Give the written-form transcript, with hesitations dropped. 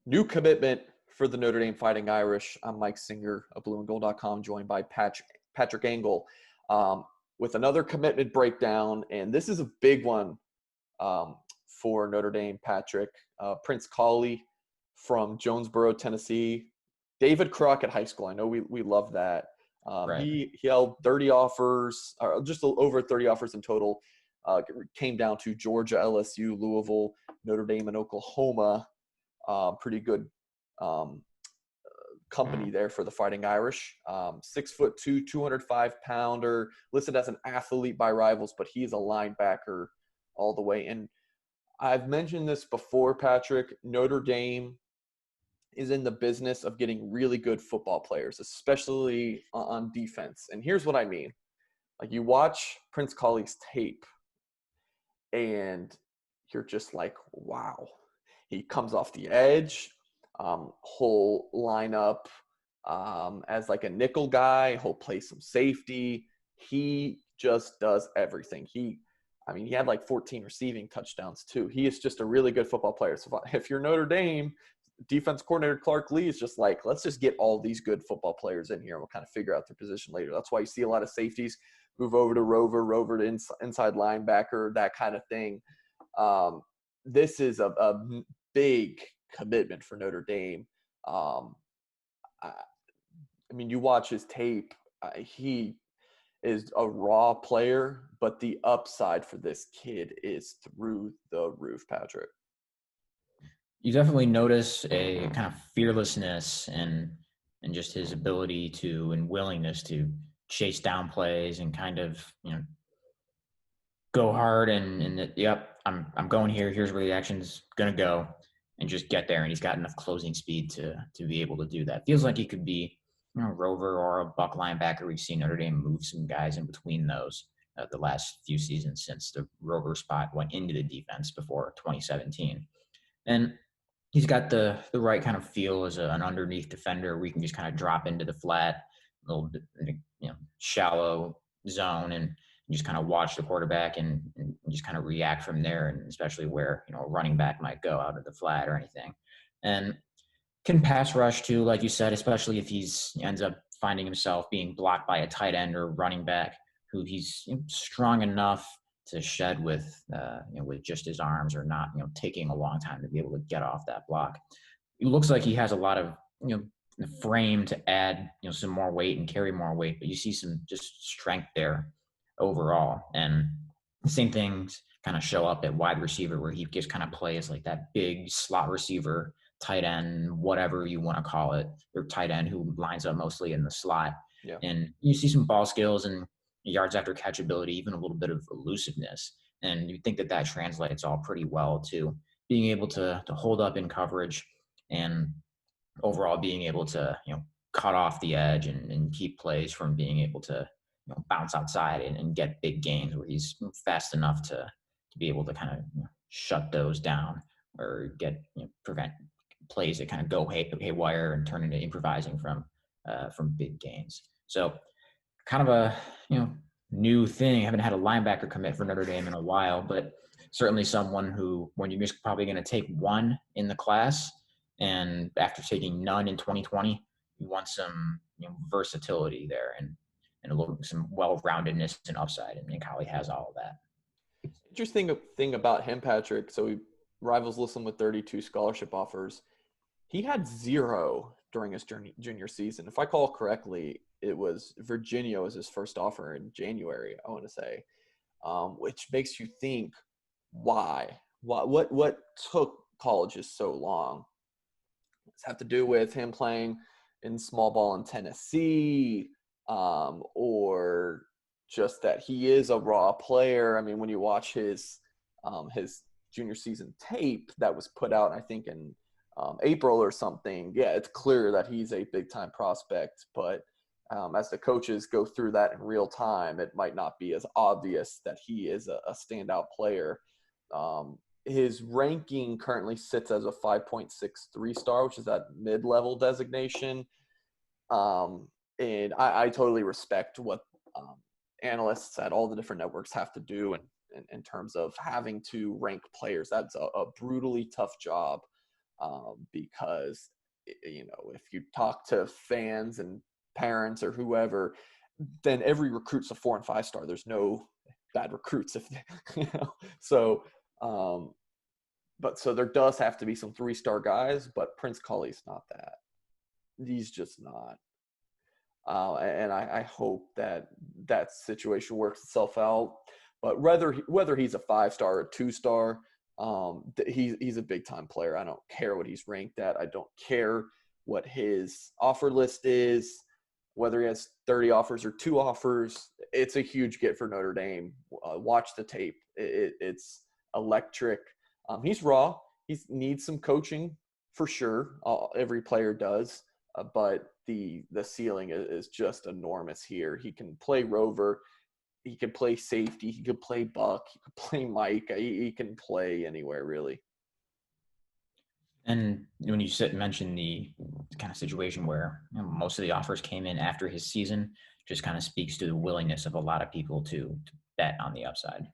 New commitment for the Notre Dame Fighting Irish. I'm Mike Singer of blueandgold.com, joined by Patrick Engel with another commitment breakdown. And this is a big one for Notre Dame, Patrick. Prince Kollie from Jonesborough, Tennessee. David Crockett High School. I know we love that. Right. He held 30 offers, or just over 30 offers in total. Came down to Georgia, LSU, Louisville, Notre Dame, and Oklahoma. Pretty good company there for the Fighting Irish. 6'2", 205-pounder, listed as an athlete by Rivals, but he's a linebacker all the way. And I've mentioned this before, Patrick. Notre Dame is in the business of getting really good football players, especially on defense. And here's what I mean. Like, you watch Prince Kollie's tape, and you're just like, wow. He comes off the edge. He'll line up as like a nickel guy. He'll play some safety. He just does everything. He had like 14 receiving touchdowns too. He is just a really good football player. So if you're Notre Dame, defense coordinator Clark Lee is just like, let's just get all these good football players in here, and we'll kind of figure out their position later. That's why you see a lot of safeties move over to Rover to inside linebacker, that kind of thing. This is a big commitment for Notre Dame. You watch his tape. He is a raw player, but the upside for this kid is through the roof, Patrick. You definitely notice a kind of fearlessness and just his ability to and willingness to chase down plays and kind of, go hard and yep, I'm going here. Here's where the action's gonna go, and just get there. And he's got enough closing speed to be able to do that. Feels like he could be, a Rover or a buck linebacker. We've seen Notre Dame move some guys in between those the last few seasons since the Rover spot went into the defense before 2017. And he's got the right kind of feel as an underneath defender where he can just kind of drop into the flat, little shallow zone and just kind of watch the quarterback and just kind of react from there, and especially where a running back might go out of the flat or anything. And can pass rush too, like you said, especially if he ends up finding himself being blocked by a tight end or running back who he's strong enough to shed with just his arms, or not taking a long time to be able to get off that block. It looks like he has a lot of frame to add some more weight and carry more weight, but you see some just strength there overall. And the same things kind of show up at wide receiver, where he just kind of plays like that big slot receiver, tight end, whatever you want to call it, or tight end who lines up mostly in the slot. Yeah. And you see some ball skills and yards after catch ability, even a little bit of elusiveness. And you think that translates all pretty well to being able to hold up in coverage, and overall being able to, cut off the edge and keep plays from being able to bounce outside and get big gains, where he's fast enough to be able to kind of shut those down, or prevent plays that kind of go haywire and turn into improvising from big gains. So kind of a new thing. I haven't had a linebacker commit for Notre Dame in a while, but certainly someone who, when you're just probably going to take one in the class, and after taking none in 2020, you want some versatility there and some well-roundedness and upside, and Kollie has all of that. Interesting thing about him, Patrick. So Rivals listened with 32 scholarship offers. He had 0 during his junior season. If I call correctly, it was Virginia was his first offer in January, I want to say, which makes you think, why? What took colleges so long? Does it have to do with him playing in small ball in Tennessee, or just that he is a raw player? I mean, when you watch his junior season tape that was put out, I think in April or something, yeah, it's clear that he's a big-time prospect. But as the coaches go through that in real time, it might not be as obvious that he is a standout player. His ranking currently sits as a 5.63 star, which is that mid-level designation. And I totally respect what analysts at all the different networks have to do in terms of having to rank players. That's a brutally tough job. because, if you talk to fans and parents or whoever, then every recruit's a 4 and 5 star. There's no bad recruits if so. But so there does have to be some 3-star guys, but Prince Kollie's not that. He's just not. And I hope that situation works itself out. But whether he's a 5-star or a 2-star, he's a big time player. I don't care what he's ranked at. I don't care what his offer list is, whether he has 30 offers or 2 offers. It's a huge get for Notre Dame. Watch the tape. It's electric. He's raw. He needs some coaching for sure. Every player does. But the ceiling is just enormous here. He can play rover. He can play safety. He could play buck. He could play Mike. He can play anywhere, really. And when you mentioned the kind of situation where most of the offers came in after his season, just kind of speaks to the willingness of a lot of people to bet on the upside.